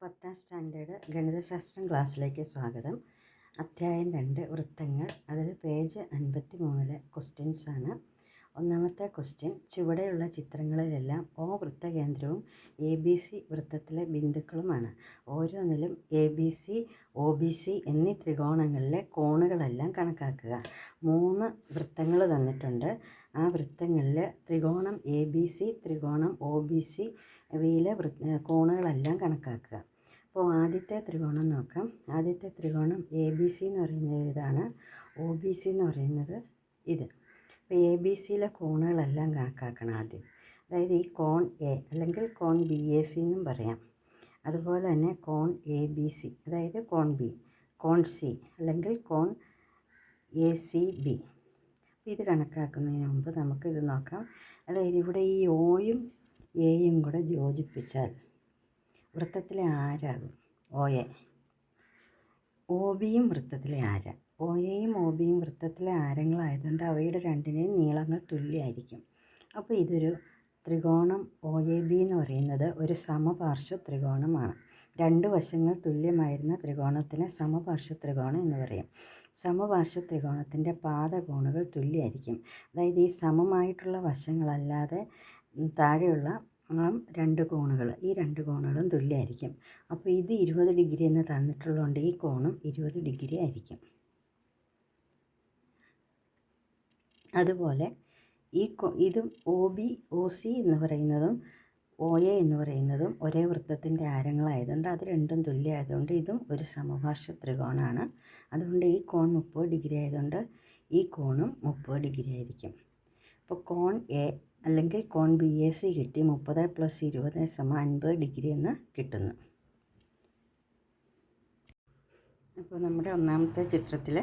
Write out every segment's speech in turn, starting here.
10ാം standard ഗണിതശാസ്ത്രം ക്ലാസ്സിലേക്ക് സ്വാഗതം. അധ്യായം 2 വൃത്തങ്ങൾ. അതിൽ പേജ് 53 ക്വസ്റ്റ്യൻസാണ്. ഒന്നാമത്തെ ക്വസ്റ്റ്യൻ, ചുവടെയുള്ള ചിത്രങ്ങളിലെല്ലാം O വൃത്തകേന്ദ്രവും ABC വൃത്തത്തിലെ ബിന്ദുക്കളുമാണ്. ഓരോന്നിലും ABC, OBC എന്നീ ത്രികോണങ്ങളിലെ കോണുകളെല്ലാം കണക്കാക്കുക. 3 വൃത്തങ്ങൾ തന്നിട്ടുണ്ട്. ആ വൃത്തങ്ങളിൽ ത്രികോണം ABC, ത്രികോണം OBC ഇവയിലെ കോണുകളെല്ലാം കണക്കാക്കുക. അപ്പോൾ ആദ്യത്തെ ത്രികോണം നോക്കാം. ആദ്യത്തെ ത്രികോണം ABC എന്ന് പറയുന്നത് ഇതാണ്, OBC എന്ന് പറയുന്നത് ഇത്. അപ്പോൾ ABCയിലെ കോണുകളെല്ലാം കണക്കാക്കണം ആദ്യം. അതായത് ഈ കോൺ A അല്ലെങ്കിൽ കോൺ BAC എന്നും പറയാം. അതുപോലെ തന്നെ കോൺ ABC, അതായത് കോൺ B, കോൺ C അല്ലെങ്കിൽ കോൺ ACB. ഇത് കണക്കാക്കുന്നതിന് മുമ്പ് നമുക്കിത് നോക്കാം. അതായത് ഇവിടെ ഈ Oയും Aയും കൂടെ യോജിപ്പിച്ചാൽ വൃത്തത്തിലെ ആരാകും OA. OBയും വൃത്തത്തിലെ ആര. OAയും OBയും വൃത്തത്തിലെ ആരങ്ങളായതുകൊണ്ട് അവയുടെ രണ്ടിനെയും നീളങ്ങൾ തുല്യമായിരിക്കും. അപ്പോൾ ഇതൊരു ത്രികോണം OAB എന്ന് പറയുന്നത് ഒരു സമപാർശ്വ ത്രികോണമാണ്. രണ്ട് വശങ്ങൾ തുല്യമായിരുന്ന ത്രികോണത്തിന് സമപാർശ്വ ത്രികോണം എന്ന് പറയും. സമപാർശ്വ ത്രികോണത്തിൻ്റെ പാദകോണുകൾ തുല്യമായിരിക്കും. അതായത് ഈ സമമായിട്ടുള്ള വശങ്ങളല്ലാതെ താഴെയുള്ള രണ്ട് കോണുകൾ, ഈ രണ്ട് കോണുകളും തുല്യമായിരിക്കും. അപ്പോൾ ഇത് 20 ഡിഗ്രി എന്ന് തന്നിട്ടുള്ളതുകൊണ്ട് ഈ കോണും 20 ഡിഗ്രി ആയിരിക്കും. അതുപോലെ ഇതും OB, OC എന്ന് പറയുന്നതും OA എന്ന് പറയുന്നതും ഒരേ വൃത്തത്തിൻ്റെ ആരങ്ങളായതുകൊണ്ട് അത് രണ്ടും തുല്യമായതുകൊണ്ട് ഇതും ഒരു സമപാർശ്വ ത്രികോണമാണ്. അതുകൊണ്ട് ഈ കോൺ 30 ഡിഗ്രി ആയതുകൊണ്ട് ഈ കോണും 30 ഡിഗ്രി ആയിരിക്കും. അപ്പോൾ കോൺ A അല്ലെങ്കിൽ കോൺ BAC കിട്ടി. 30 + 20 = 50 ഡിഗ്രി എന്ന് കിട്ടുന്നു. അപ്പോൾ നമ്മുടെ ഒന്നാമത്തെ ചിത്രത്തിൽ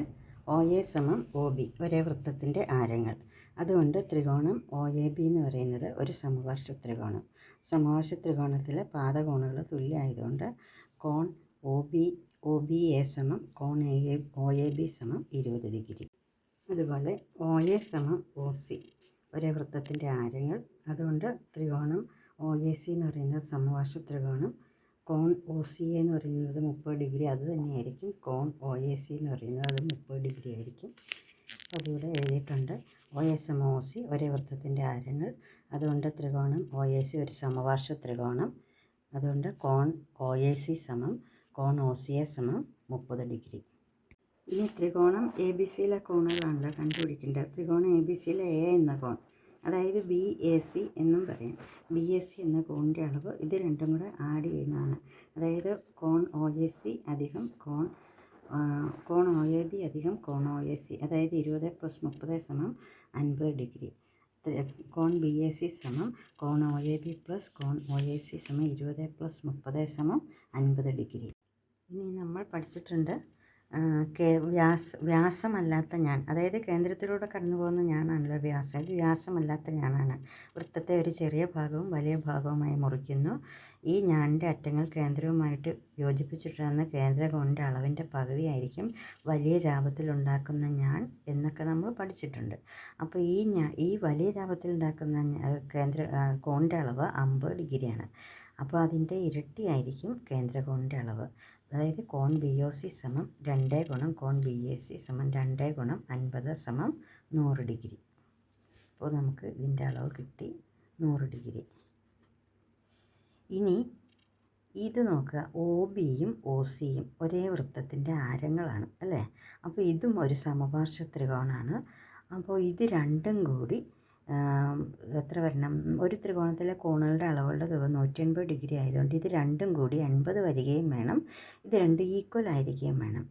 OA = OB ഒരേ വൃത്തത്തിൻ്റെ ആരങ്ങൾ. അതുകൊണ്ട് ത്രികോണം OAB എന്ന് പറയുന്നത് ഒരു സമപാർശ്വ ത്രികോണം. സമപാർശ്വ ത്രികോണത്തിലെ പാദകോണുകൾ തുല്യമായതുകൊണ്ട് കോൺ OBA = കോൺ OAB = 20 ഡിഗ്രി. അതുപോലെ OA = OC ഒരേ വൃത്തത്തിൻ്റെ ആരങ്ങൾ. അതുകൊണ്ട് ത്രികോണം OAC എന്ന് പറയുന്നത് സമപാർശ്വ ത്രികോണം. കോൺ OCA എന്ന് പറയുന്നത് 30 ഡിഗ്രി, അത് തന്നെയായിരിക്കും. കോൺ OAC എന്ന് പറയുന്നത് അത് 30 ഡിഗ്രി ആയിരിക്കും. അപ്പോൾ അതിവിടെ എഴുതിയിട്ടുണ്ട്. OA = OC ഒരേ വൃത്തത്തിൻ്റെ ആരങ്ങൾ. അതുകൊണ്ട് ത്രികോണം OAC ഒരു സമപാർശ്വ ത്രികോണം. അതുകൊണ്ട് കോൺ OAC = കോൺ OCA = 30 ഡിഗ്രി. ഇനി ത്രികോണം ABCയിലെ കോണുകളാണല്ലോ കണ്ടുപിടിക്കേണ്ടത്. ത്രികോണം ABCയിലെ A എന്ന കോൺ, അതായത് BAC എന്നും പറയും. BAC എന്ന കോണിൻ്റെ അളവ് ഇത് രണ്ടും കൂടെ ആഡ് ചെയ്യുന്നതാണ്. അതായത് കോൺ OAC അധികം കോൺ OAB അധികം കോൺ OAC, അതായത് 20 + 30 = 50 ഡിഗ്രി. കോൺ BAC = കോൺ OAB + കോൺ OAC = 20 + 30 = 50 ഡിഗ്രി. ഇനി നമ്മൾ പഠിച്ചിട്ടുണ്ട് വ്യാസമല്ലാത്ത ഞാൻ, അതായത് കേന്ദ്രത്തിലൂടെ കടന്നു പോകുന്ന ഞാനാണല്ലോ വ്യാസം. ഇത് വ്യാസമല്ലാത്ത ഞാനാണ്. വൃത്തത്തെ ഒരു ചെറിയ ഭാഗവും വലിയ ഭാഗവുമായി മുറിക്കുന്നു. ഈ ഞാനിൻ്റെ അറ്റങ്ങൾ കേന്ദ്രവുമായിട്ട് യോജിപ്പിച്ചിട്ടുള്ള കേന്ദ്രകോണിൻ്റെ അളവിൻ്റെ പകുതിയായിരിക്കും വലിയ ചാപത്തിലുണ്ടാക്കുന്ന ഞാൻ എന്നൊക്കെ നമ്മൾ പഠിച്ചിട്ടുണ്ട്. അപ്പോൾ ഈ വലിയ ചാപത്തിലുണ്ടാക്കുന്ന കോണിൻ്റെ അളവ് 50 ഡിഗ്രിയാണ്. അപ്പോൾ അതിൻ്റെ ഇരട്ടിയായിരിക്കും കേന്ദ്രകോണിൻ്റെ അളവ്. അതായത് കോൺ BOC = 2 × കോൺ BAC = 2 × 50 = 100 ഡിഗ്രി. അപ്പോൾ നമുക്ക് ഇതിൻ്റെ അളവ് കിട്ടി 100 ഡിഗ്രി. ഇനി ഇത് നോക്കുക, OBയും OCയും ഒരേ വൃത്തത്തിൻ്റെ ആരങ്ങളാണ് അല്ലേ. അപ്പോൾ ഇതും ഒരു സമപാർശ്വ ത്രികോണമാണ്. അപ്പോൾ ഇത് രണ്ടും കൂടി എത്ര വരണം? ഒരു ത്രികോണത്തിലെ കോണുകളുടെ അളവുകളുടെ തുക 180 ഡിഗ്രി ആയതുകൊണ്ട് ഇത് രണ്ടും കൂടി 80 വരികയും വേണം. ഇത് രണ്ടും ഈക്വൽ ആയിരിക്കുകയും വേണം.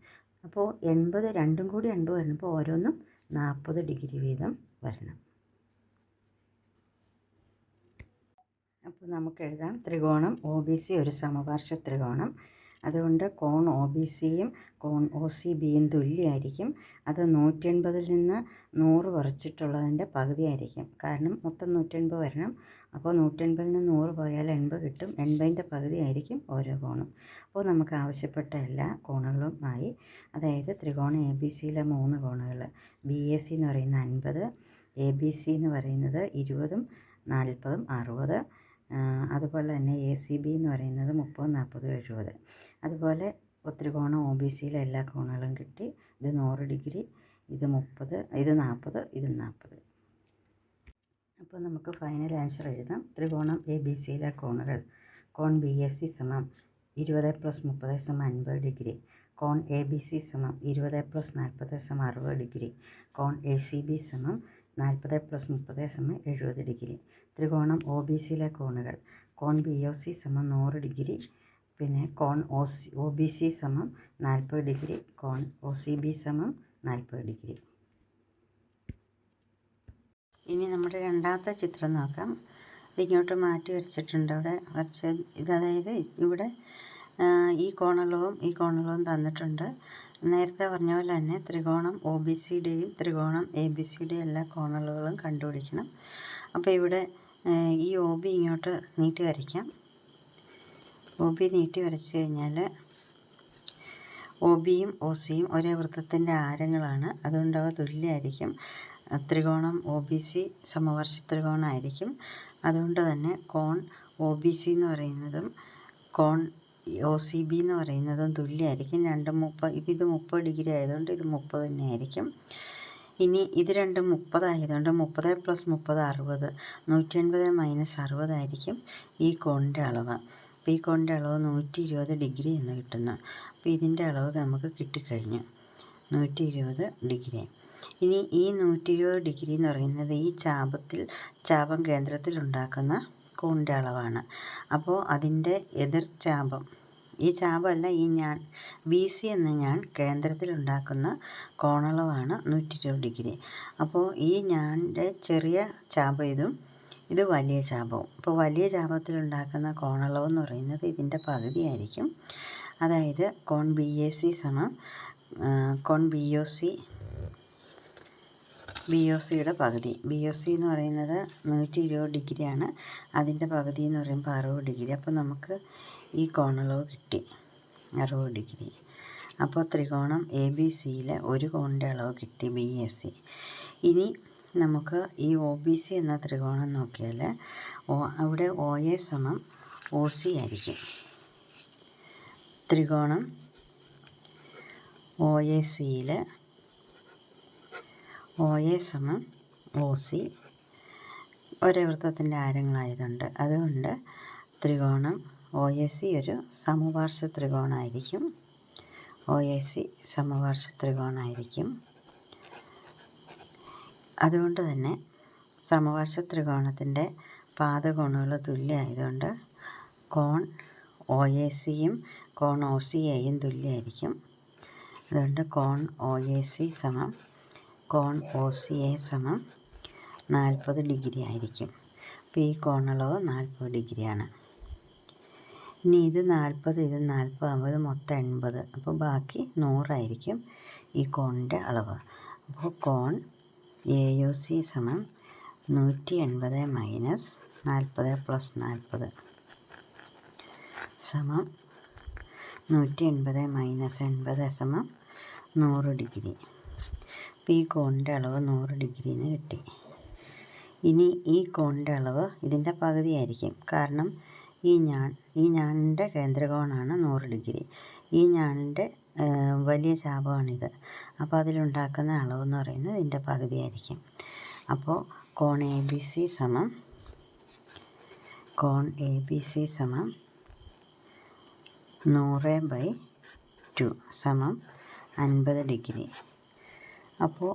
അപ്പോൾ 80 രണ്ടും കൂടി 80 വരുമ്പോൾ ഓരോന്നും 40 ഡിഗ്രി വീതം വരണം. അപ്പോൾ നമുക്ക് എഴുതാം, ത്രികോണം OBC ഒരു സമപാർശ്വ ത്രികോണം. അതുകൊണ്ട് കോൺ OBCയും കോൺ OCBയും തുല്യമായിരിക്കും. അത് 180-ൽ നിന്ന് 100 കുറച്ചിട്ടുള്ളതിൻ്റെ പകുതിയായിരിക്കും. കാരണം മൊത്തം 180 വരണം. അപ്പോൾ 180-ൽ നിന്ന് 100 പോയാൽ 80 കിട്ടും. 80ൻ്റെ പകുതിയായിരിക്കും ഓരോ കോണും. അപ്പോൾ നമുക്ക് ആവശ്യപ്പെട്ട എല്ലാ കോണുകളുമായി, അതായത് ത്രികോണം ABCയിലെ 3 കോണുകൾ, BAC എന്ന് പറയുന്നത് 50, ABC എന്ന് പറയുന്നത് 20, 40, 60, അതുപോലെ തന്നെ ACB എന്ന് പറയുന്നത് 30, 40, 70. അതുപോലെ ത്രികോണം OBCയിലെ എല്ലാ കോണുകളും കിട്ടി. ഇത് 100 ഡിഗ്രി, ഇത് 30, ഇത് 40, ഇത് 40. അപ്പോൾ നമുക്ക് ഫൈനൽ ആൻസർ എഴുതാം. ത്രികോണം ABCയിലെ കോണുകൾ: കോൺ BAC സമം 20 + 30 50 ഡിഗ്രി. കോൺ ABC സമം 20 + 40 60 ഡിഗ്രി. കോൺ ACB സമം 40 + 30 70 ഡിഗ്രി. ത്രികോണം OBCയിലെ കോണുകൾ: കോൺ BOC സമം 100 ഡിഗ്രി. പിന്നെ കോൺ OBC സമം 40 ഡിഗ്രി. കോൺ OCB സമം 40 ഡിഗ്രി. ഇനി നമ്മുടെ രണ്ടാമത്തെ ചിത്രം നോക്കാം. ഇതിങ്ങോട്ട് മാറ്റി വരച്ചിട്ടുണ്ട്. അവിടെ വരച്ച അതായത് ഇവിടെ ഈ കോണളവും തന്നിട്ടുണ്ട്. നേരത്തെ പറഞ്ഞ പോലെ തന്നെ ത്രികോണം OBCയുടെയും ത്രികോണം ABCയുടെയും എല്ലാ കോണളവുകളും കണ്ടുപിടിക്കണം. അപ്പോൾ ഇവിടെ ഈ OB ഇങ്ങോട്ട് നീട്ടി വരയ്ക്കാം. OB നീട്ടി വരച്ചു കഴിഞ്ഞാൽ OBയും OCയും ഒരേ വൃത്തത്തിൻ്റെ ആരങ്ങളാണ്. അതുകൊണ്ട് അവ തുല്യമായിരിക്കും. ത്രികോണം OBC സമവർഷ ത്രികോണമായിരിക്കും. അതുകൊണ്ട് തന്നെ കോൺ OBC എന്ന് പറയുന്നതും കോൺ OCB എന്ന് പറയുന്നതും തുല്യമായിരിക്കും. രണ്ടും 30. ഇത് 30 ഡിഗ്രി ആയതുകൊണ്ട് ഇത് 30 തന്നെയായിരിക്കും. ഇനി ഇത് രണ്ടും 30 ആയതുകൊണ്ട് 30 + 30 60. 180 - 60 ആയിരിക്കും ഈ കോണിൻ്റെ അളവ്. അപ്പോൾ ഈ കോണിൻ്റെ അളവ് 120 ഡിഗ്രി എന്ന് കിട്ടുന്നു. അപ്പോൾ ഇതിൻ്റെ അളവ് നമുക്ക് കിട്ടിക്കഴിഞ്ഞു, 120 ഡിഗ്രി. ഇനി ഈ 120 ഡിഗ്രി എന്ന് പറയുന്നത് ഈ ചാപം കേന്ദ്രത്തിൽ ഉണ്ടാക്കുന്ന കോണിൻ്റെ അളവാണ്. അപ്പോൾ അതിൻ്റെ എതിർ ചാപം, ഈ ചാപമല്ല, ഈ ഞാൻ BC എന്ന ഞാൻ കേന്ദ്രത്തിലുണ്ടാക്കുന്ന കോണളവാണ് 120 ഡിഗ്രി. അപ്പോൾ ഈ ഞാൻ്റെ ചെറിയ ചാപം ഇത് വലിയ ചാപവും. അപ്പോൾ വലിയ ചാപത്തിലുണ്ടാക്കുന്ന കോണളവ് എന്ന് പറയുന്നത് ഇതിൻ്റെ പകുതിയായിരിക്കും. അതായത് കോൺ BAC സമം കോൺ BOCയുടെ പകുതി. BOC എന്ന് പറയുന്നത് 120 ഡിഗ്രിയാണ്. അതിൻ്റെ പകുതി എന്ന് പറയുമ്പോൾ 60 ഡിഗ്രി. അപ്പോൾ നമുക്ക് ഈ കോണളവ് കിട്ടി, 60 ഡിഗ്രി. അപ്പോൾ ത്രികോണം ABCയിലെ ഒരു കോണിൻ്റെ അളവ് കിട്ടി, BAC. ഇനി നമുക്ക് ഈ OBC എന്ന ത്രികോണം നോക്കിയാൽ അവിടെ OA സമം OC ആയിരിക്കും. ത്രികോണം OACയിൽ OA സമം OC ഒരേ വൃത്തത്തിൻ്റെ ആരങ്ങളായതുണ്ട്. അതുകൊണ്ട് ത്രികോണം OAC ഒരു സമപാർശ്വ ത്രികോണമായിരിക്കും. OAC സമപാർശ്വ ത്രികോണമായിരിക്കും. അതുകൊണ്ട് തന്നെ സമപാർശ്വ ത്രികോണത്തിൻ്റെ പാദകോണുകൾ തുല്യമായതുകൊണ്ട് കോൺ OACയും കോൺ OCAയും തുല്യമായിരിക്കും. അതുകൊണ്ട് കോൺ OAC സമം കോൺ OCA സമം 40 ഡിഗ്രി ആയിരിക്കും. അപ്പോൾ ഈ കോണളവ് 40 ഡിഗ്രിയാണ്. ഇനി ഇത് 40, ഇത് 40 ആകുമ്പോൾ മൊത്തം 80. അപ്പോൾ ബാക്കി 100 ആയിരിക്കും ഈ കോണിൻ്റെ അളവ്. അപ്പോൾ കോൺ AOC സമം 180 - 40 + 40 സമം 180 - 80 സമം 100 ഡിഗ്രി. അപ്പോൾ ഈ കോണിൻ്റെ അളവ് 100 ഡിഗ്രി എന്ന് കിട്ടി. ഇനി ഈ കോണിൻ്റെ അളവ് ഇതിൻ്റെ പകുതിയായിരിക്കും. കാരണം ഈ ഞാനിൻ്റെ കേന്ദ്രകോണാണ് 100 ഡിഗ്രി. ഈ ഞാനിൻ്റെ വലിയ ചാപമാണിത്. അപ്പോൾ അതിലുണ്ടാക്കുന്ന അളവെന്ന് പറയുന്നത് ഇതിൻ്റെ പകുതിയായിരിക്കും. അപ്പോൾ കോൺ ABC സമം 100/2 സമം 50 ഡിഗ്രി. അപ്പോൾ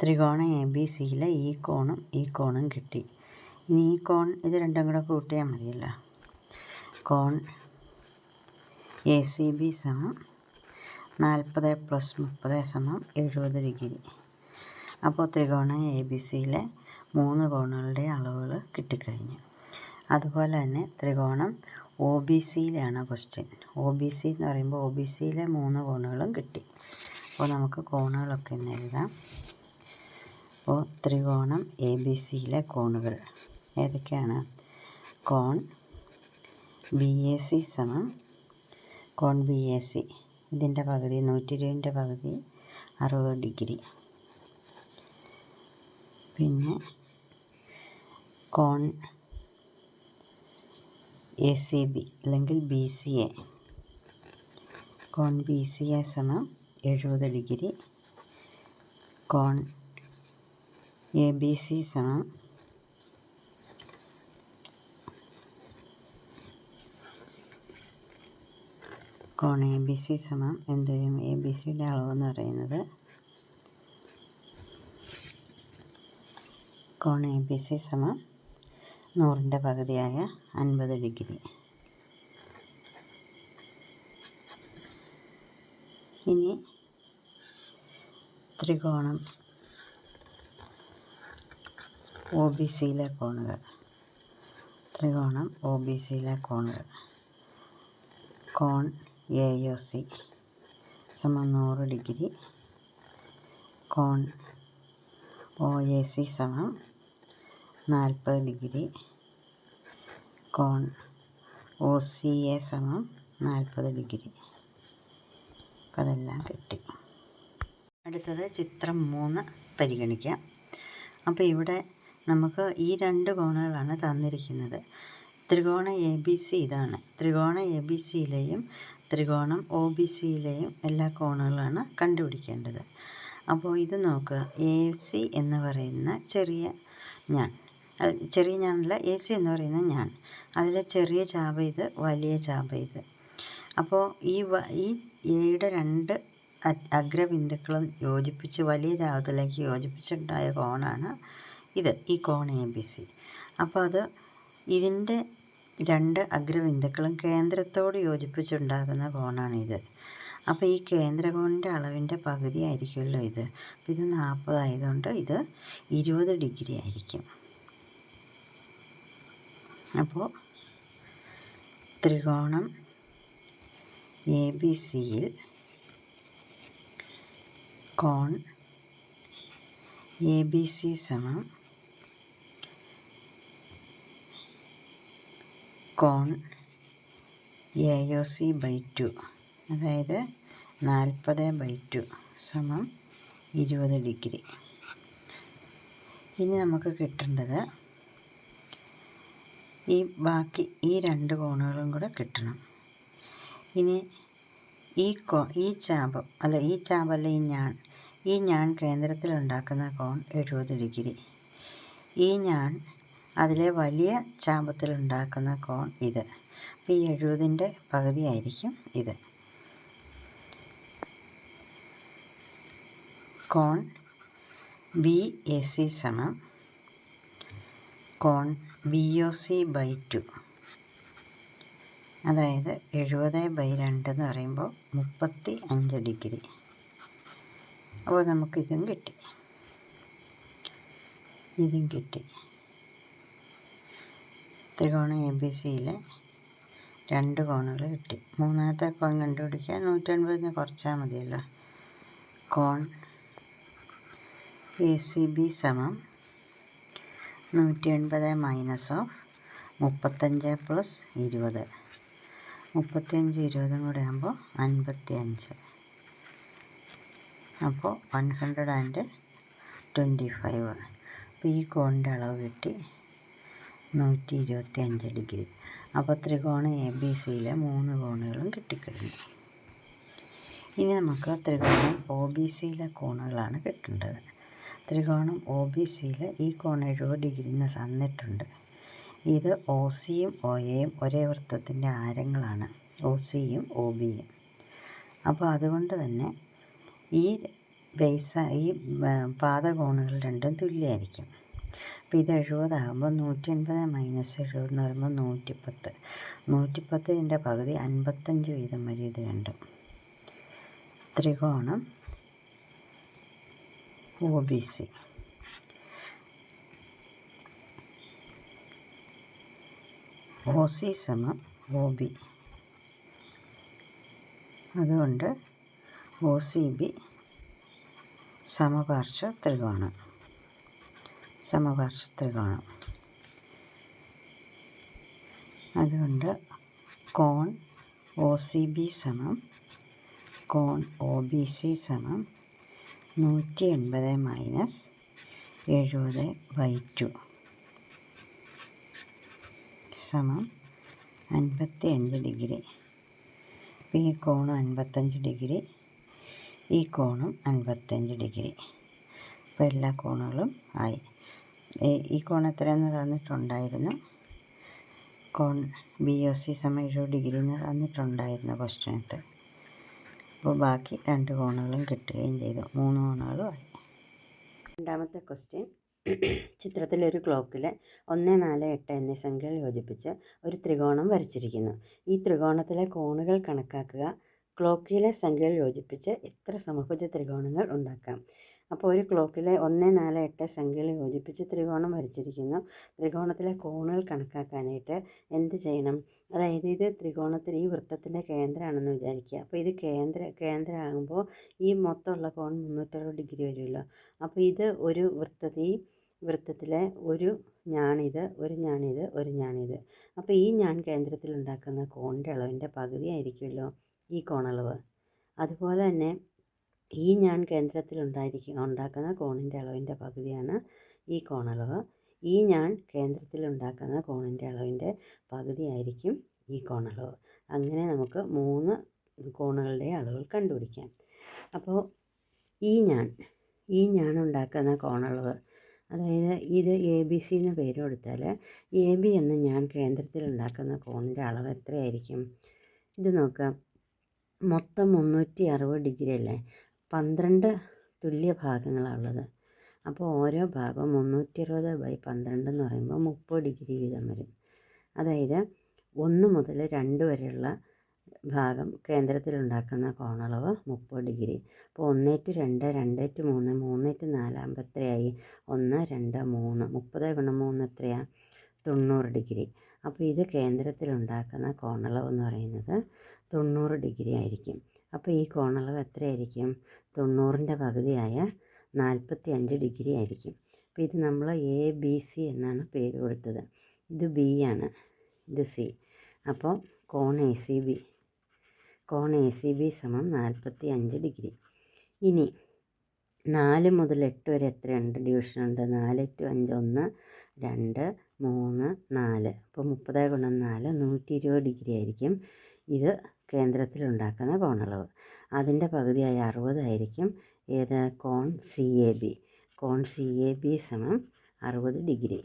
ത്രികോണം ABCയിലെ ഈ കോണും കിട്ടി. ഇനി ഈ കോൺ ഇത് രണ്ടും കൂടെ കൂട്ടിയാൽ മതിയല്ലോ. കോൺ ACB സമം 40 + 30 സമം 70 ഡിഗ്രി. അപ്പോൾ ത്രികോണം ABCയിലെ 3 കോണുകളുടെ അളവുകൾ കിട്ടിക്കഴിഞ്ഞു. അതുപോലെ തന്നെ ത്രികോണം OBCയിലാണ് ക്വസ്റ്റ്യൻ. OBC എന്ന് പറയുമ്പോൾ OBCയിലെ 3 കോണുകളും കിട്ടി. അപ്പോൾ നമുക്ക് കോണുകളൊക്കെ ഒന്ന് എഴുതാം. അപ്പോൾ ത്രികോണം ABCയിലെ കോണുകൾ ഏതൊക്കെയാണ്? കോൺ BAC സമം കോൺ BAC ഇതിൻ്റെ പകുതി 120ൻ്റെ പകുതി 60 ഡിഗ്രി. പിന്നെ കോൺ ACB അല്ലെങ്കിൽ BCA. കോൺ BCA സമം 70 ഡിഗ്രി. കോൺ ABC സമം സമം എന്ത് ചെയ്യും? ABCയുടെ അളവെന്ന് പറയുന്നത് കോൺ ABC സമം 100ൻ്റെ പകുതിയായ 50 ഡിഗ്രി. ഇനി ത്രികോണം OBCയിലെ കോണുകൾ. കോൺ AOC സമം 100 ഡിഗ്രി. കോൺ OAC സമം 40 ഡിഗ്രി. കോൺ OCA സമം 40 ഡിഗ്രി. അപ്പോൾ അതെല്ലാം കിട്ടി. അടുത്തത് ചിത്രം 3 പരിഗണിക്കാം. അപ്പോൾ ഇവിടെ നമുക്ക് ഈ 2 കോണുകളാണ് തന്നിരിക്കുന്നത്. ത്രികോണ ABC ഇതാണ്. ത്രികോണ ABCയിലെയും ത്രികോണം OBCയിലെയും എല്ലാ കോണുകളാണ് കണ്ടുപിടിക്കേണ്ടത്. അപ്പോൾ ഇത് നോക്കുക. AC എന്ന് പറയുന്ന ചെറിയ ഞാനല്ല, AC എന്ന് പറയുന്ന ഞാൻ, അതിലെ ചെറിയ ചാപ ഇത്, വലിയ ചാപ ഇത്. അപ്പോൾ ഈ എയുടെ 2 അഗ്രബിന്ദുക്കളും യോജിപ്പിച്ച് വലിയ ചാപത്തിലേക്ക് യോജിപ്പിച്ചുണ്ടായ കോണാണ് ഇത്, ഈ കോൺ ABC. അപ്പോൾ ഇതിൻ്റെ 2 അഗ്രബിന്ദുക്കളും കേന്ദ്രത്തോട് യോജിപ്പിച്ചുണ്ടാകുന്ന കോണാണിത്. അപ്പോൾ ഈ കേന്ദ്രകോണിൻ്റെ അളവിൻ്റെ പകുതി ആയിരിക്കുമല്ലോ ഇത്. അപ്പോൾ ഇത് 40 ആയതുകൊണ്ട് ഇത് 20 ഡിഗ്രി ആയിരിക്കും. അപ്പോൾ ത്രികോണം ABCയിൽ കോൺ ABC സമം കോൺ AOC/2, അതായത് 40/2 സമം 20 ഡിഗ്രി. ഇനി നമുക്ക് കിട്ടേണ്ടത് ബാക്കി ഈ 2 കോണുകളും കൂടെ കിട്ടണം. ഇനി ഈ ഞാൻ കേന്ദ്രത്തിലുണ്ടാക്കുന്ന കോൺ 70 ഡിഗ്രി. ഈ ഞാൻ അതിലെ വലിയ ചാപത്തിലുണ്ടാക്കുന്ന കോൺ ഇത്. അപ്പോൾ ഈ 70ൻ്റെ പകുതി ആയിരിക്കും ഇത്. കോൺ BAC സമം കോൺ BOC/2, അതായത് 70/2 എന്ന് പറയുമ്പോൾ 35 ഡിഗ്രി. അപ്പോൾ നമുക്കിതും കിട്ടി. ത്രികോണം ABCയിലെ 2 കോണുകൾ കിട്ടി. മൂന്നാമത്തെ കോൺ കണ്ടുപിടിക്കാൻ 180 കുറച്ചാൽ മതിയല്ലോ. കോൺ ACB സമം 180 മൈനസ് ഓഫ് 35 + 20. 35 20 കൂടെ ആകുമ്പോൾ 55. അപ്പോൾ 125. അപ്പോൾ ഈ കോണിൻ്റെ അളവ് കിട്ടി 125 ഡിഗ്രി. അപ്പോൾ ത്രികോണം ABCയിലെ 3 കോണുകളും കിട്ടിക്കഴിഞ്ഞു. ഇനി നമുക്ക് ത്രികോണം OBCയിലെ കോണുകളാണ് കിട്ടേണ്ടത്. ത്രികോണം OBCയിൽ ഈ കോൺ 70 ഡിഗ്രി എന്ന് തന്നിട്ടുണ്ട്. ഇത് OCയും OAയും ഒരേ വൃത്തത്തിൻ്റെ ആരങ്ങളാണ്, OCയും OBയും. അപ്പോൾ അതുകൊണ്ട് തന്നെ ഈ പാദകോണുകൾ രണ്ടും തുല്യമായിരിക്കും. അപ്പോൾ ഇത് 70 ആകുമ്പോൾ 180 മൈനസ് 70 എന്ന് പറയുമ്പോൾ 110. 110ൻ്റെ പകുതി 55 വീതം വരും ഇത് രണ്ടും. ത്രികോണം OBC. OC സമം OB. അതുകൊണ്ട് OCB സമപാർശ്വ ത്രികോണം. അതുകൊണ്ട് കോൺ OCB സമം കോൺ OBC സമം 180 മൈനസ് 70/2 സമം 55 ഡിഗ്രി. അപ്പോൾ ഈ കോണും 55 ഡിഗ്രി, ഈ കോണും 55 ഡിഗ്രി. അപ്പോൾ എല്ലാ കോണുകളും ആയി. ഈ കോൺ എത്രയെന്ന് തന്നിട്ടുണ്ടായിരുന്നു. കോൺ BOC = 70 ഡിഗ്രി എന്ന് തന്നിട്ടുണ്ടായിരുന്നു ക്വസ്റ്റ്യനകത്ത്. അപ്പോൾ ബാക്കി 2 കോണുകളും കിട്ടുകയും ചെയ്തു. 3 കോണുകളും ആയി. രണ്ടാമത്തെ ക്വസ്റ്റ്യൻ, ചിത്രത്തിലൊരു ക്ലോക്കിൽ 1, 4, 8 എന്നീ സംഖ്യകൾ യോജിപ്പിച്ച് ഒരു ത്രികോണം വരച്ചിരിക്കുന്നു. ഈ ത്രികോണത്തിലെ കോണുകൾ കണക്കാക്കുക. ക്ലോക്കിലെ സംഖ്യകൾ യോജിപ്പിച്ച് എത്ര സമഭുജ ത്രികോണങ്ങൾ ഉണ്ടാക്കാം? അപ്പോൾ ഒരു ക്ലോക്കിലെ 1, 4, 8 സംഖ്യകൾ യോജിപ്പിച്ച് ത്രികോണം വരച്ചിരിക്കുന്നു. ത്രികോണത്തിലെ കോണുകൾ കണക്കാക്കാനായിട്ട് എന്ത് ചെയ്യണം? അതായത് ഇത് ത്രികോണത്തിൽ ഈ വൃത്തത്തിൻ്റെ കേന്ദ്രമാണെന്ന് വിചാരിക്കുക. അപ്പോൾ ഇത് കേന്ദ്രമാകുമ്പോൾ ഈ മൊത്തമുള്ള കോൺ 360 ഡിഗ്രി വരുമല്ലോ. അപ്പോൾ ഇത് ഒരു വൃത്തത്തിലെ ഒരു ഞാണിത്, ഒരു ഞാണിത്, ഒരു ഞാണിത്. അപ്പോൾ ഈ ഞാൻ കേന്ദ്രത്തിൽ ഉണ്ടാക്കുന്ന കോണിൻ്റെ അളവിൻ്റെ പകുതി ആയിരിക്കുമല്ലോ ഈ കോണളവ്. അതുപോലെ തന്നെ ഈ ഞാൻ കേന്ദ്രത്തിൽ ഉണ്ടാക്കുന്ന കോണിൻ്റെ അളവിൻ്റെ പകുതിയാണ് ഈ കോണളവ്. ഈ ഞാൻ കേന്ദ്രത്തിൽ ഉണ്ടാക്കുന്ന കോണിൻ്റെ അളവിൻ്റെ പകുതിയായിരിക്കും ഈ കോണളവ്. അങ്ങനെ നമുക്ക് 3 കോണുകളുടെ അളവുകൾ കണ്ടുപിടിക്കാം. അപ്പോൾ ഈ ഞാൻ ഉണ്ടാക്കുന്ന കോണളവ്, അതായത് ഇത് ABC എന്ന് പേര് കൊടുത്താൽ AB എന്ന ഞാൻ കേന്ദ്രത്തിൽ ഉണ്ടാക്കുന്ന കോണിൻ്റെ അളവ് എത്രയായിരിക്കും? ഇത് നോക്കാം. മൊത്തം 360 ഡിഗ്രി അല്ലേ? 12 തുല്യ ഭാഗങ്ങളാണുള്ളത്. അപ്പോൾ ഓരോ ഭാഗവും 360/12 എന്ന് പറയുമ്പോൾ 30 ഡിഗ്രി വീതം വരും. അതായത് 1 മുതൽ 2 വരെയുള്ള ഭാഗം കേന്ദ്രത്തിലുണ്ടാക്കുന്ന കോണളവ് 30 ഡിഗ്രി. അപ്പോൾ 1/2, 2/3, 3/4 ആകുമ്പോൾ എത്രയായി? 1, 2, 3. 30 × 3 എത്രയാണ്? 90 ഡിഗ്രി. അപ്പോൾ ഇത് കേന്ദ്രത്തിലുണ്ടാക്കുന്ന കോണളവ് എന്ന് പറയുന്നത് 90 ഡിഗ്രി ആയിരിക്കും. അപ്പോൾ ഈ കോണളവ് എത്രയായിരിക്കും? 90ൻ്റെ പകുതിയായ 45 ഡിഗ്രി ആയിരിക്കും. അപ്പോൾ ഇത് നമ്മൾ ABC എന്നാണ് പേര് കൊടുത്തത്. ഇത് B ആണ്, ഇത് C. അപ്പോൾ കോൺ ACB = 45 ഡിഗ്രി. ഇനി 4 മുതൽ 8 വരെ എത്രയുണ്ട്? ഡിവിഷനുണ്ട്. 4 × 5 1, 2, 3, 4. അപ്പോൾ 30 × 4 120 ഡിഗ്രി ആയിരിക്കും ഇത് കേന്ദ്രത്തിലുണ്ടാക്കുന്ന കോണളവ്. അതിൻ്റെ പകുതിയായ 60 ആയിരിക്കും ഏത്? കോൺ CAB. കോൺ CAB = 60 ഡിഗ്രി.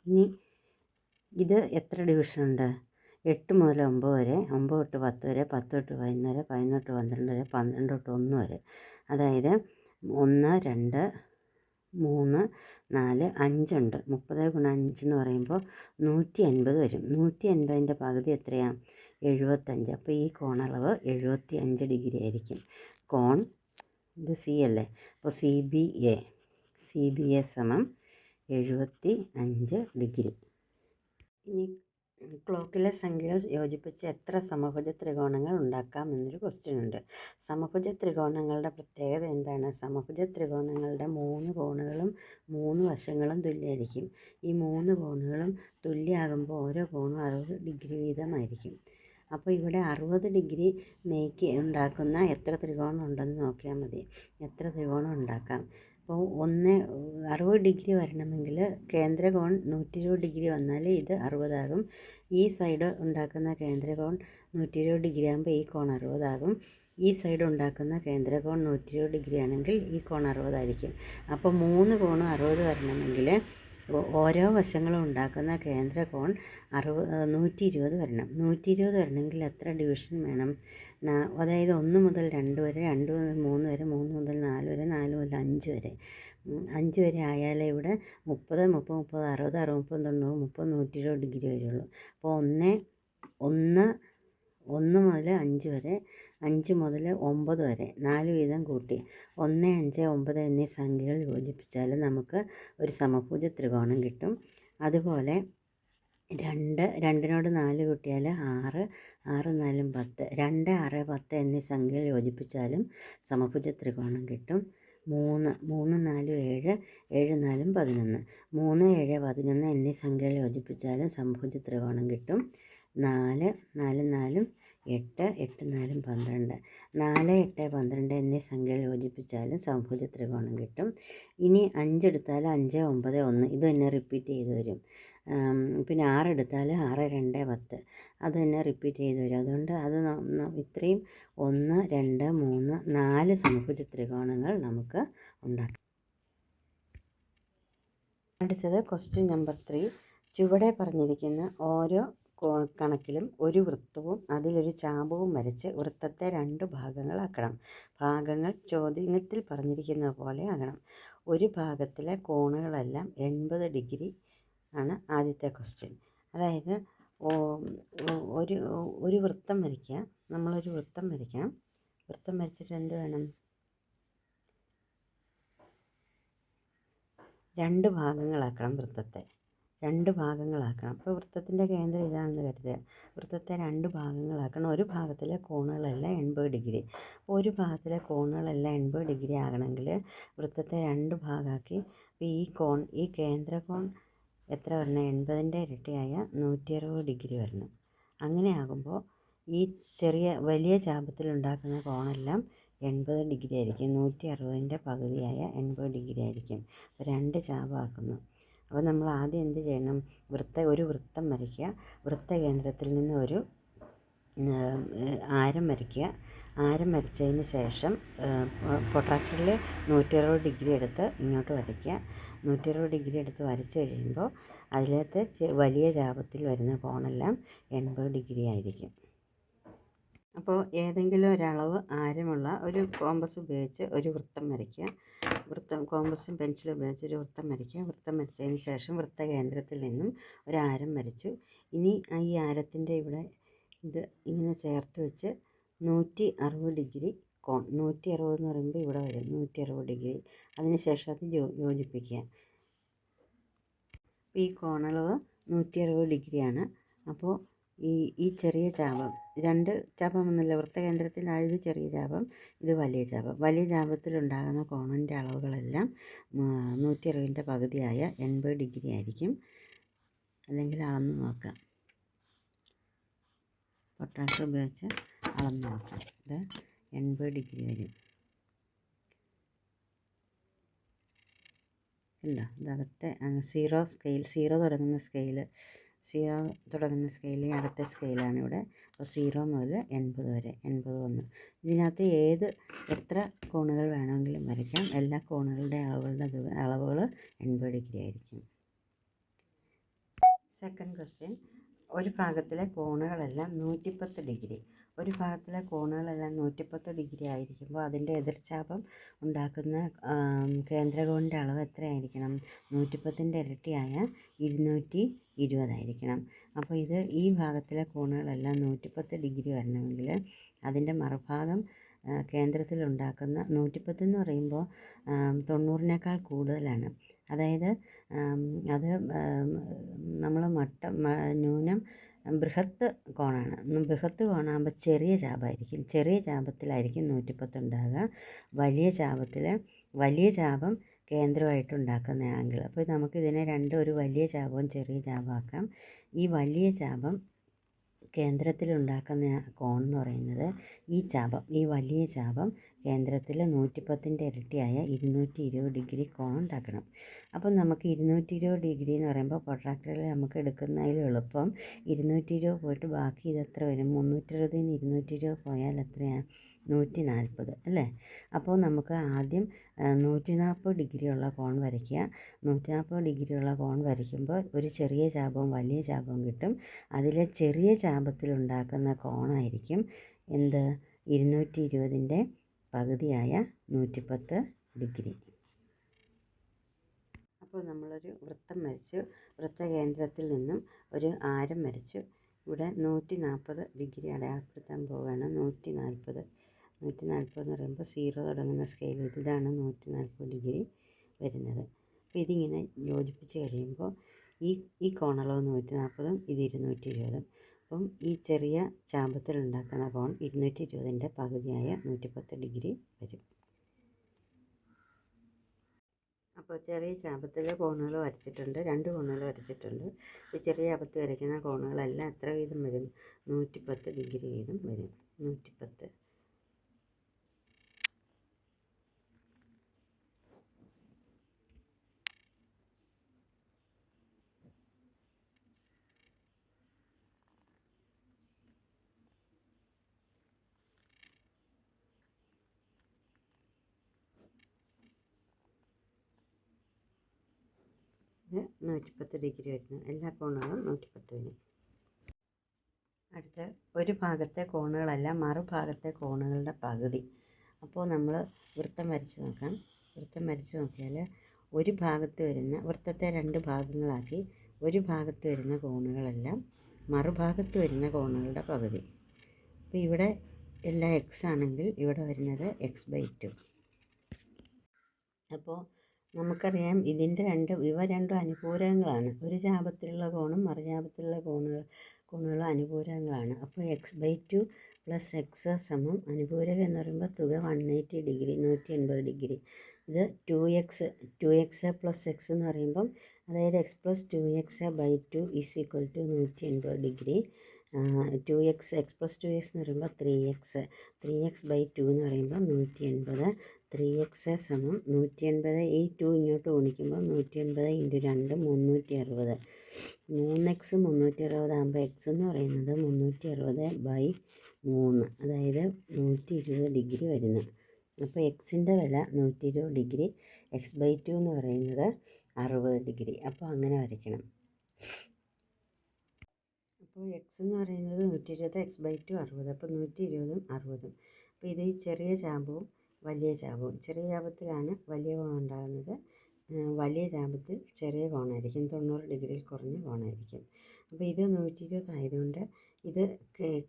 ഇനി ഇത് എത്ര ഡിവിഷനുണ്ട്? 8 മുതൽ 9 വരെ, 9 തൊട്ട് 10 വരെ, 10 തൊട്ട് 11 വരെ, 11 തൊട്ട് 12 വരെ, 12 തൊട്ട് 1 വരെ. അതായത് 1, 2, 3, 4, 5 ഉണ്ട്. 30 × 5 എന്ന് പറയുമ്പോൾ 150 വരും. 150ൻ്റെ പകുതി എത്രയാണ്? 75. അപ്പോൾ ഈ കോണളവ് 75 ഡിഗ്രി ആയിരിക്കും. കോൺ ഇത് C അല്ലേ? അപ്പോൾ CBA = 75 ഡിഗ്രി. ഇനി ക്ലോക്കിലെ സംഖ്യകൾ യോജിപ്പിച്ച് എത്ര സമഭുജ ത്രികോണങ്ങൾ ഉണ്ടാക്കാം എന്നൊരു ക്വസ്റ്റ്യൻ ഉണ്ട്. സമഭുജ ത്രികോണങ്ങളുടെ പ്രത്യേകത എന്താണ്? സമഭുജ ത്രികോണങ്ങളുടെ 3 കോണുകളും 3 വശങ്ങളും തുല്യമായിരിക്കും. ഈ 3 കോണുകളും തുല്യമാകുമ്പോൾ ഓരോ കോണും 60 ഡിഗ്രി വീതമായിരിക്കും. അപ്പോൾ ഇവിടെ 60 ഡിഗ്രി ഉണ്ടാക്കുന്ന എത്ര ത്രികോണം ഉണ്ടെന്ന് നോക്കിയാൽ മതി. എത്ര ത്രികോണം ഉണ്ടാക്കാം? അപ്പോൾ 60 ഡിഗ്രി വരണമെങ്കിൽ കേന്ദ്രകോൺ 120 ഡിഗ്രി വന്നാൽ ഇത് 60 ആകും. ഈ സൈഡ് ഉണ്ടാക്കുന്ന കേന്ദ്രകോൺ 120 ഡിഗ്രി ആകുമ്പോൾ ഈ കോൺ 60 ആകും. ഈ സൈഡ് ഉണ്ടാക്കുന്ന കേന്ദ്രകോൺ 120 ഡിഗ്രി ആണെങ്കിൽ ഈ കോൺ 60 ആയിരിക്കും. അപ്പോൾ 3 കോണും 60 വരണമെങ്കിൽ ഓരോ വശങ്ങളും ഉണ്ടാക്കുന്ന കേന്ദ്രകോൺ 120 വരണം. 120 വരണമെങ്കിൽ എത്ര ഡിവിഷൻ വേണം? അതായത് 1 മുതൽ 2 വരെ, 2 മുതൽ 3 വരെ, 3 മുതൽ 4 വരെ, 4 മുതൽ 5 വരെ. 5 വരെ ആയാലേ ഇവിടെ 30, 30, 30, 60, 60, 30, 90, 30, 120 ഡിഗ്രി വരുള്ളൂ. അപ്പോൾ 1 മുതൽ 5 വരെ, 5 മുതൽ 9 വരെ 4 വീതം കൂട്ടി 1, 5, 9 എന്നീ സംഖ്യകൾ യോജിപ്പിച്ചാൽ നമുക്ക് ഒരു സമഭുജ ത്രികോണം കിട്ടും. അതുപോലെ 2നോട് 4 കൂട്ടിയാൽ 6, 6, 4, 10, 2, 6, 10 എന്നീ സംഖ്യകൾ യോജിപ്പിച്ചാലും സമഭുജ ത്രികോണം കിട്ടും. 3, 3, 4, 7, 7, 4, 11, 3, 7, 11 എന്നീ സംഖ്യകൾ യോജിപ്പിച്ചാലും സമഭുജ ത്രികോണം കിട്ടും. 4, 4, 4, 8, 8, 4, 12, 4, 8, 12 എന്നീ സംഖ്യകൾ യോജിപ്പിച്ചാലും സമഭുജ ത്രികോണം കിട്ടും. ഇനി 5 എടുത്താൽ 5, 9, 1 ഇത് തന്നെ റിപ്പീറ്റ് ചെയ്ത് വരും. പിന്നെ 6 എടുത്താൽ 6, 2, 10 അത് തന്നെ റിപ്പീറ്റ് ചെയ്ത് വരും. അതുകൊണ്ട് അത് ഇത്രയും 1, 2, 3, 4 സമഭുജ ത്രികോണങ്ങൾ നമുക്ക് ഉണ്ടാക്കാം. അടുത്തത് ക്വസ്റ്റ്യൻ നമ്പർ 3. ചുവടെ പറഞ്ഞിരിക്കുന്ന ഓരോ കണക്കിലും ഒരു വൃത്തവും അതിലൊരു ചാപവും വരച്ച് വൃത്തത്തെ 2 ഭാഗങ്ങളാക്കണം. ഭാഗങ്ങൾ ചോദ്യത്തിൽ പറഞ്ഞിരിക്കുന്ന പോലെ ആകണം. ഒരു ഭാഗത്തിലെ കോണുകളെല്ലാം 80 ഡിഗ്രി ആണ് ആദ്യത്തെ ക്വസ്റ്റ്യൻ. അതായത് ഒരു വൃത്തം വരയ്ക്കുക. നമ്മളൊരു വൃത്തം വരയ്ക്കണം. വൃത്തം വരച്ചിട്ട് എന്ത് വേണം? 2 ഭാഗങ്ങളാക്കണം വൃത്തത്തെ. 2 ഭാഗങ്ങളാക്കണം. അപ്പോൾ വൃത്തത്തിൻ്റെ കേന്ദ്രം ഇതാണെന്ന് കരുതുക. വൃത്തത്തെ 2 ഭാഗങ്ങളാക്കണം. ഒരു ഭാഗത്തിലെ കോണുകളെല്ലാം 80 ഡിഗ്രി. ഒരു ഭാഗത്തിലെ കോണുകളെല്ലാം 80 ഡിഗ്രി ആകണമെങ്കിൽ വൃത്തത്തെ 2 ഭാഗമാക്കി ഈ കേന്ദ്ര കോൺ എത്ര വരണം? 80ൻ്റെ ഇരട്ടിയായ 160 ഡിഗ്രി വരണം. അങ്ങനെ ആകുമ്പോൾ ഈ വലിയ ചാപത്തിലുണ്ടാക്കുന്ന കോണെല്ലാം 80 ഡിഗ്രി ആയിരിക്കും. 160ൻ്റെ പകുതിയായ 80 ഡിഗ്രി ആയിരിക്കും. 2 ചാപമാക്കുന്നു. അപ്പോൾ നമ്മൾ ആദ്യം എന്ത് ചെയ്യണം? ഒരു വൃത്തം വരയ്ക്കുക. വൃത്തകേന്ദ്രത്തിൽ നിന്ന് ഒരു ആരം വരയ്ക്കുക. ആരം വരച്ചതിന് ശേഷം പ്രൊട്രാക്ടറിൽ 160 ഡിഗ്രി എടുത്ത് ഇങ്ങോട്ട് വരയ്ക്കുക. 160 ഡിഗ്രി എടുത്ത് വരച്ച് കഴിയുമ്പോൾ അതിലത്തെ വലിയ ചാപത്തിൽ വരുന്ന കോണെല്ലാം 80 ഡിഗ്രി ആയിരിക്കും. അപ്പോൾ ഏതെങ്കിലും ഒരളവ് ആരമുള്ള ഒരു കോമ്പസ് ഉപയോഗിച്ച് ഒരു വൃത്തം വരയ്ക്കുക. കോമ്പസും പെൻസിലും ഉപയോഗിച്ച് ഒരു വൃത്തം വരയ്ക്കുക. വൃത്തം വരച്ചതിന് ശേഷം വൃത്തകേന്ദ്രത്തിൽ നിന്നും ഒരു ആരം വരച്ചു. ഇനി ഈ ആരത്തിൻ്റെ ഇവിടെ ഇത് ഇങ്ങനെ ചേർത്ത് വെച്ച് 160 ഡിഗ്രി കോൺ, 160 എന്ന് പറയുമ്പോൾ ഇവിടെ വരും 160 ഡിഗ്രി. അതിന് ശേഷം അത് യോജിപ്പിക്കുക. ഈ കോണളവ് 160 ഡിഗ്രിയാണ്. അപ്പോൾ ഈ ചെറിയ ചാപം, 2 ചാപം എന്നല്ല, വൃത്തകേന്ദ്രത്തിൽ ഇത് ചെറിയ ചാപം, ഇത് വലിയ ചാപം. വലിയ ചാപത്തിലുണ്ടാകുന്ന കോണിൻ്റെ അളവുകളെല്ലാം 160ൻ്റെ പകുതിയായ 80 ഡിഗ്രി ആയിരിക്കും. അല്ലെങ്കിൽ അളന്ന് നോക്കാം. പ്രൊട്രാക്ടർ ഉപയോഗിച്ച് അളന്ന് നോക്കാം. ഇത് 80 ഡിഗ്രി വരും. ഇല്ല, ഇതകത്തെ 0 തുടങ്ങുന്ന സ്കെയിൽ അകത്തെ സ്കെയിലാണ് ഇവിടെ. അപ്പോൾ 0 മുതൽ 80 വരെ, 80 വന്നു. ഇതിനകത്ത് എത്ര കോണുകൾ വേണമെങ്കിലും വരയ്ക്കാം. എല്ലാ കോണുകളുടെ അളവുകൾ 80 ഡിഗ്രി ആയിരിക്കും. Second question. ഒരു ഭാഗത്തിലെ കോണുകളെല്ലാം 110 ഡിഗ്രി. ഒരു ഭാഗത്തിലെ കോണുകളെല്ലാം 110 ഡിഗ്രി ആയിരിക്കുമ്പോൾ അതിൻ്റെ എതിർചാപം ഉണ്ടാക്കുന്ന കേന്ദ്രകോണിൻ്റെ അളവ് എത്രയായിരിക്കണം? 110ൻ്റെ ഇരട്ടിയായ 220 ആയിരിക്കണം. അപ്പോൾ ഈ ഭാഗത്തിലെ കോണുകളെല്ലാം 110 ഡിഗ്രി വരണമെങ്കിൽ അതിൻ്റെ മറുഭാഗം കേന്ദ്രത്തിലുണ്ടാക്കുന്ന 110 എന്ന് പറയുമ്പോൾ 90നേക്കാൾ കൂടുതലാണ്. അതായത് അത് നമ്മൾ ന്യൂനം ബൃഹത്ത് കോണാണ്. ബൃഹത്ത് കോണാകുമ്പോൾ ചെറിയ ചാപമായിരിക്കും. ചെറിയ ചാപത്തിലായിരിക്കും 110 ഉണ്ടാകുക. വലിയ ചാപം കേന്ദ്രമായിട്ടുണ്ടാക്കുന്ന ആംഗിൾ. അപ്പോൾ നമുക്കിതിനെ ഒരു വലിയ ചാപവും ചെറിയ ചാപമാക്കാം. ഈ വലിയ ചാപം കേന്ദ്രത്തിലുണ്ടാക്കുന്ന കോൺ എന്ന് പറയുന്നത് ഈ വലിയ ചാപം കേന്ദ്രത്തിൽ 110ൻ്റെ ഇരട്ടിയായ 220 ഡിഗ്രി കോൺ ഉണ്ടാക്കണം. അപ്പം നമുക്ക് 220 ഡിഗ്രി എന്ന് പറയുമ്പോൾ പ്രൊട്രാക്ടറിൽ നമുക്ക് എടുക്കുന്നതിൽ എളുപ്പം 220 പോയിട്ട് ബാക്കി ഇതെത്ര വരും? 360ൽ നിന്ന് 220 പോയാൽ എത്രയാണ്? 140 അല്ലേ? അപ്പോൾ നമുക്ക് ആദ്യം 140 ഡിഗ്രിയുള്ള കോൺ വരയ്ക്കുക. 140 ഡിഗ്രിയുള്ള കോൺ വരയ്ക്കുമ്പോൾ ഒരു ചെറിയ ചാപവും വലിയ ചാപവും കിട്ടും. അതിലെ ചെറിയ ചാപത്തിലുണ്ടാക്കുന്ന കോണായിരിക്കും 220ൻ്റെ പകുതിയായ 110 ഡിഗ്രി. അപ്പോൾ നമ്മളൊരു വൃത്തം വരച്ചു. വൃത്തകേന്ദ്രത്തിൽ നിന്നും ഒരു ആരം വരച്ചു. ഇവിടെ 140 ഡിഗ്രി അടയാളപ്പെടുത്താൻ പോവുകയാണ്. 140 എന്ന് പറയുമ്പോൾ 0 തുടങ്ങുന്ന സ്കെയിൽ ഇതാണ് 140 ഡിഗ്രി വരുന്നത്. അപ്പോൾ ഇതിങ്ങനെ യോജിപ്പിച്ച് കഴിയുമ്പോൾ ഈ കോണളവ് 140ഉം ഇത് 220ഉം. അപ്പം ഈ ചെറിയ ചാപത്തിലുണ്ടാക്കുന്ന കോൺ 220ൻ്റെ പകുതിയായ 110 ഡിഗ്രി വരും. അപ്പോൾ ചെറിയ ചാപത്തിലെ കോണുകൾ വരച്ചിട്ടുണ്ട്. 2 കോണുകൾ വരച്ചിട്ടുണ്ട്. ഈ ചെറിയ ചാപത്തിൽ വരയ്ക്കുന്ന കോണുകളെല്ലാം എത്ര വീതം വരും? 110 ഡിഗ്രി വീതം വരും. 110. ഇത് 110 ഡിഗ്രി വരുന്നു. എല്ലാ കോണുകളും 110 വരും. അടുത്ത ഒരു ഭാഗത്തെ കോണുകളല്ല മറുഭാഗത്തെ കോണുകളുടെ പകുതി. അപ്പോൾ നമ്മൾ വൃത്തം വരച്ച് നോക്കാം. വൃത്തം വരച്ച് നോക്കിയാൽ ഒരു ഭാഗത്ത് വരുന്ന വൃത്തത്തെ 2 ഭാഗങ്ങളാക്കി ഒരു ഭാഗത്ത് വരുന്ന കോണുകളെല്ലാം മറുഭാഗത്ത് വരുന്ന കോണുകളുടെ പകുതി. അപ്പോൾ ഇവിടെ എല്ലാം എക്സ് ആണെങ്കിൽ ഇവിടെ വരുന്നത് x/2. അപ്പോൾ നമുക്കറിയാം ഇവ രണ്ടും അനുപൂരകങ്ങളാണ്. ഒരു ചാപത്തിലുള്ള കോണും മറുചാപത്തിലുള്ള കോണുകളും അനുപൂരകങ്ങളാണ്. അപ്പോൾ x/2 + x അനുപൂരകം എന്ന് പറയുമ്പോൾ തുക 180 ഡിഗ്രി 180 ഡിഗ്രി. ഇത് 2x + x എന്ന് പറയുമ്പം അതായത് x + 2x/2 = 180 degree. x + 2x എന്ന് പറയുമ്പോൾ 3x/2 എന്ന് പറയുമ്പോൾ 180. 3x = 180. ഈ 2 ഇങ്ങോട്ട് ഗുണിക്കുമ്പോൾ 180 × 2 360. 3x 360 ആകുമ്പോൾ x എന്ന് പറയുന്നത് 360/3, അതായത് 120 ഡിഗ്രി വരുന്നു. അപ്പോൾ എക്സിൻ്റെ വില 120 ഡിഗ്രി. x/2 എന്ന് പറയുന്നത് 60 ഡിഗ്രി. അപ്പോൾ അങ്ങനെ വരയ്ക്കണം. അപ്പോൾ എക്സ് എന്ന് പറയുന്നത് 120, x/2 60. അപ്പോൾ 120ഉം 60ഉം. അപ്പോൾ ഇത് ഈ ചെറിയ ചാപവും വലിയ ചാപവും. ചെറിയ ചാപത്തിലാണ് വലിയ കോൺ ഉണ്ടാകുന്നത്. വലിയ ചാപത്തിൽ ചെറിയ കോണായിരിക്കും. 90 ഡിഗ്രിയിൽ കുറഞ്ഞ കോണായിരിക്കും. അപ്പോൾ ഇത് 120 ആയതുകൊണ്ട് ഇത്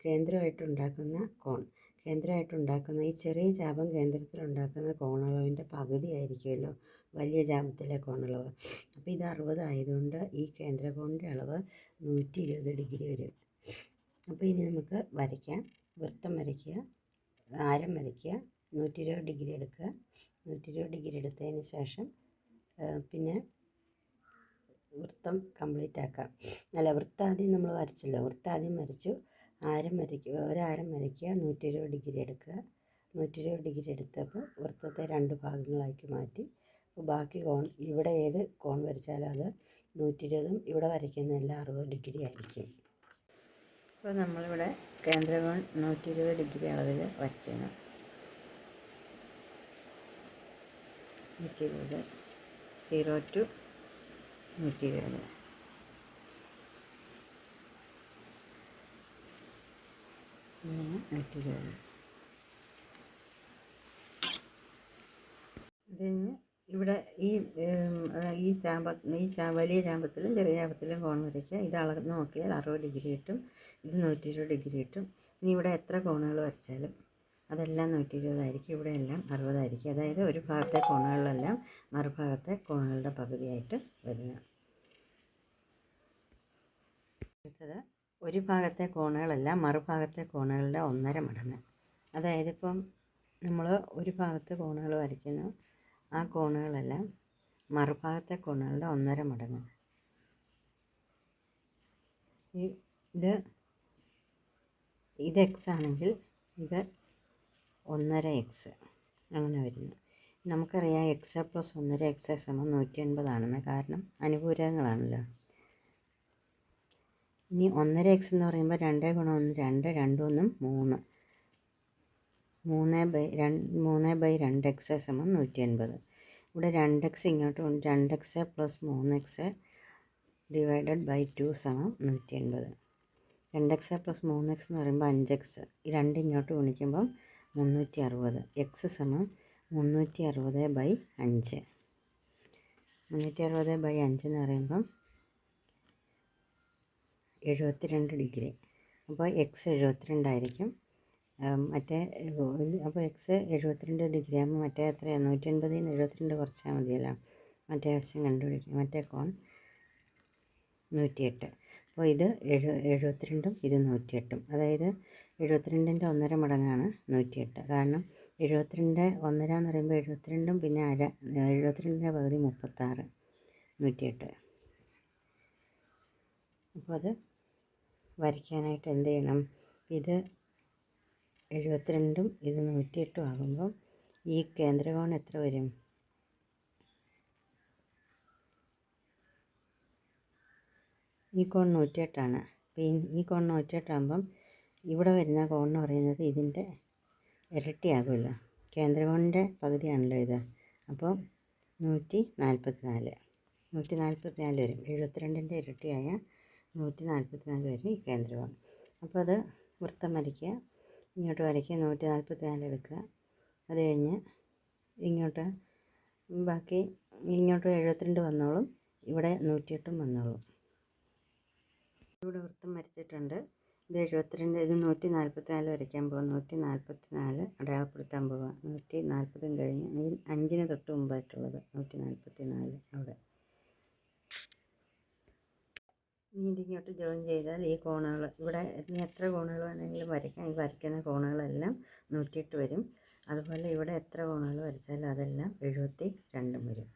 കേന്ദ്രമായിട്ടുണ്ടാക്കുന്ന കോൺ. കേന്ദ്രമായിട്ടുണ്ടാക്കുന്ന ഈ ചെറിയ ചാപം കേന്ദ്രത്തിലുണ്ടാക്കുന്ന കോണളവിൻ്റെ പകുതി ആയിരിക്കുമല്ലോ വലിയ ചാപത്തിലെ കോണളവ്. അപ്പോൾ ഇത് 60 ആയതുകൊണ്ട് ഈ കേന്ദ്രകോണിൻ്റെ അളവ് 120 ഡിഗ്രി വരും. അപ്പോൾ ഇനി നമുക്ക് വരയ്ക്കാം. വൃത്തം വരയ്ക്കുക, ആരം വരയ്ക്കുക, 120 ഡിഗ്രി എടുക്കുക. 120 ഡിഗ്രി എടുത്തതിന് ശേഷം പിന്നെ വൃത്തം കംപ്ലീറ്റ് ആക്കാം. വൃത്തം ആദ്യം നമ്മൾ വരച്ചല്ലോ. വൃത്തം ആദ്യം വരച്ചു. ആരം വരയ്ക്കുക, ഒരാരം വരയ്ക്കുക, 120 ഡിഗ്രി എടുക്കുക. 120 ഡിഗ്രി എടുത്തപ്പോൾ വൃത്തത്തെ 2 ഭാഗങ്ങളാക്കി മാറ്റി. അപ്പോൾ ബാക്കി കോൺ ഇവിടെ ഏത് കോൺ വരച്ചാലും അത് 120ഉം ഇവിടെ വരയ്ക്കുന്ന എല്ലാം 60 ഡിഗ്രി ആയിരിക്കും. അപ്പോൾ നമ്മളിവിടെ കേന്ദ്രകോൺ 120 ഡിഗ്രി അളവിൽ വരയ്ക്കണം. 120, 0 to 120. ഇങ്ങനെ 120. അത് കഴിഞ്ഞ് ഇവിടെ വലിയ ചാമ്പത്തിലും ചെറിയ ചാമ്പത്തിലും കോൺ വരയ്ക്കുക. ഇത് അളന്ന് നോക്കിയാൽ 60 ഡിഗ്രി കിട്ടും. ഇത് 120 ഡിഗ്രി കിട്ടും. ഇനി ഇവിടെ എത്ര കോണുകൾ വരച്ചാലും അതെല്ലാം 120 ആയിരിക്കും. ഇവിടെ എല്ലാം 60 ആയിരിക്കും. അതായത് ഒരു ഭാഗത്തെ കോണുകളിലെല്ലാം മറുഭാഗത്തെ കോണുകളുടെ പകുതിയായിട്ട് വരുന്നത്. അടുത്തത് ഒരു ഭാഗത്തെ കോണുകളെല്ലാം മറുഭാഗത്തെ കോണുകളുടെ 1.5 മടങ്ങ്. അതായത് ഇപ്പം നമ്മൾ ഒരു ഭാഗത്ത് കോണുകൾ വരയ്ക്കുന്നു. ആ കോണുകളെല്ലാം മറുഭാഗത്തെ കോണുകളുടെ 1.5 മടങ്ങ്. ഇത് എക്സ് ആണെങ്കിൽ ഇത് 1.5x അങ്ങനെ വരുന്നു. നമുക്കറിയാം x + 1.5x = 180 ആണെന്ന്. കാരണം അനുപൂരകങ്ങളാണല്ലോ. ഇനി 1.5x എന്ന് പറയുമ്പോൾ 2 × 1 2, 2 1 3. 3/2x = 180. ഇവിടെ 2x ഇങ്ങോട്ട് 2x + 3x / 2 = 180. 2x + 3x എന്ന് പറയുമ്പോൾ 5x. ഈ 2 ഇങ്ങോട്ട് ഗുണിക്കുമ്പം 360. x = 360/5. 360/5 എന്ന് പറയുമ്പം 72 ഡിഗ്രി. അപ്പോൾ x 72 ആയിരിക്കും. അപ്പോൾ x 72 ഡിഗ്രി ആകുമ്പോൾ മറ്റേ എത്രയാണ്? 180 നിന്ന് 72 കുറച്ചാൽ മതിയല്ലോ. മറ്റേ വശം കണ്ടുപിടിക്കും. മറ്റേ കോൺ 108. അപ്പോൾ ഇത് 72ഉം ഇത് 108ഉം. അതായത് 72ൻ്റെ 1.5 മടങ്ങാണ് 108. കാരണം 72 1.5 എന്ന് പറയുമ്പോൾ 72ഉം പിന്നെ 72ൻ്റെ പകുതി 36, 108. അപ്പോൾ അത് വരയ്ക്കാനായിട്ട് എന്ത് ചെയ്യണം? ഇത് 72ഉം ഇത് 108ഉം ആകുമ്പം ഈ കേന്ദ്രകോൺ എത്ര വരും? ഈ കോൺ 108 ആണ്. അപ്പോൾ ഈ കോൺ 108 ആകുമ്പം ഇവിടെ വരുന്ന കോൺ എന്ന് പറയുന്നത് ഇതിൻ്റെ ഇരട്ടിയാകുമല്ലോ. കേന്ദ്രകോണിൻ്റെ പകുതിയാണല്ലോ ഇത്. അപ്പോൾ 144. 144 വരും. 72ൻ്റെ ഇരട്ടിയായ 144 വരും ഈ കേന്ദ്രകോണം. അപ്പോൾ അത് വൃത്തം വരയ്ക്കുക, ഇങ്ങോട്ട് വരയ്ക്കുക, 144 എടുക്കുക. അത് കഴിഞ്ഞ് ഇങ്ങോട്ട് ബാക്കി ഇങ്ങോട്ട് 72 വന്നോളും, ഇവിടെ 108 വന്നോളും. ഇവിടെ വൃത്തം വരച്ചിട്ടുണ്ട്. ഇത് 72, ഇത് 144 വരയ്ക്കാൻ പോകും. 144 അടയാളപ്പെടുത്താൻ പോവുക. 140 കഴിഞ്ഞ് ഈ 5ന് തൊട്ട് മുമ്പായിട്ടുള്ളത് 144 അവിടെ. ഇനി ഇതിങ്ങോട്ട് ജോയിൻ ചെയ്താൽ ഈ കോണുകൾ ഇവിടെ ഇനി എത്ര കോണുകൾ വേണമെങ്കിലും വരയ്ക്കാം. ഈ വരയ്ക്കുന്ന കോണുകളെല്ലാം 108 വരും. അതുപോലെ ഇവിടെ എത്ര കോണുകൾ വരച്ചാലും അതെല്ലാം 72 വരും.